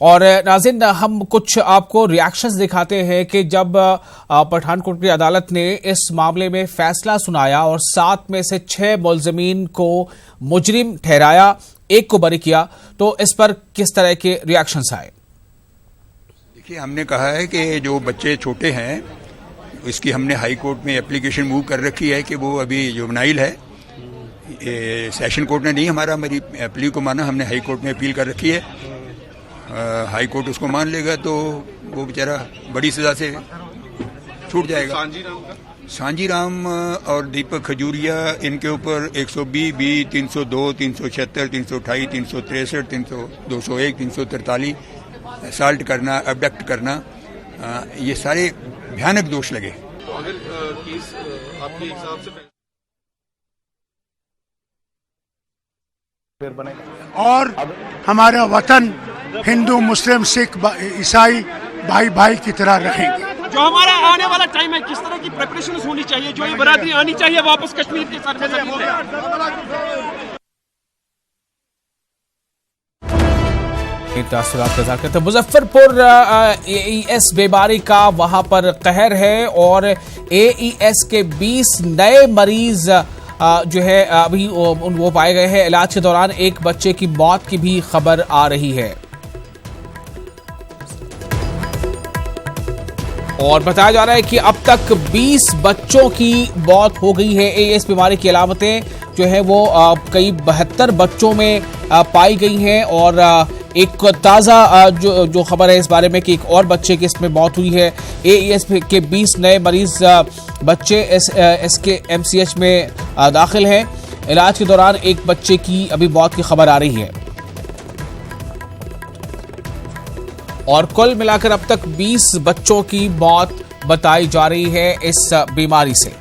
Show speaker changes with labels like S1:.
S1: और नाज़रीन, हम कुछ आपको रिएक्शंस दिखाते हैं कि जब पठानकोट की अदालत ने इस मामले में फैसला सुनाया और 7 में से 6 मुल्ज़िमीन को मुजरिम ठहराया, 1 को बरी किया, तो इस पर किस तरह के रिएक्शंस आए?
S2: देखिए, हमने कहा है कि जो बच्चे छोटे हैं इसकी हमने हाई कोर्ट में एप्लीकेशन मूव कर रखी है कि वो अभी जुवेनाइल है। सेशन कोर्ट ने नहीं हमारी प्ली को माना, हमने हाई कोर्ट में अपील कर रखी है। हाई कोर्ट उसको मान लेगा तो वो बेचारा बड़ी सजा से छूट जाएगा। सांजी राम और दीपक खजूरिया, इनके ऊपर 120 बी, 302, 376, 328, 363, 201, 343 असॉल्ट करना, अबडक्ट करना, ये सारे भयानक दोष लगे।
S3: तो अगर केस आपके हिसाब से
S4: और हमारा वतन हिंदू, मुस्लिम, सिख, ईसाई भाई भाई की तरह रहेंगे।
S3: जो हमारा आने वाला टाइम है, किस तरह की प्रिपरेशन होनी चाहिए, जो ये बरादरी आनी चाहिए वापस कश्मीर के सर में जमीन
S1: पे। मुजफ्फरपुर AES बीमारी का वहां पर कहर है और AES के 20 नए मरीज जो है अभी वो पाए गए हैं। इलाज के दौरान एक बच्चे की मौत की भी खबर आ रही है और बताया जा रहा है कि अब तक 20 बच्चों की मौत हो गई है। AES बीमारी की अलामतें जो है वो कई 72 बच्चों में पाई गई हैं और एक ताज़ा जो खबर है इस बारे में कि एक और बच्चे की इसमें मौत हुई है। AES के 20 नए मरीज बच्चे SK MCH में दाखिल हैं। इलाज के दौरान एक बच्चे की अभी मौत की खबर आ रही है और कुल मिलाकर अब तक 20 बच्चों की मौत बताई जा रही है इस बीमारी से।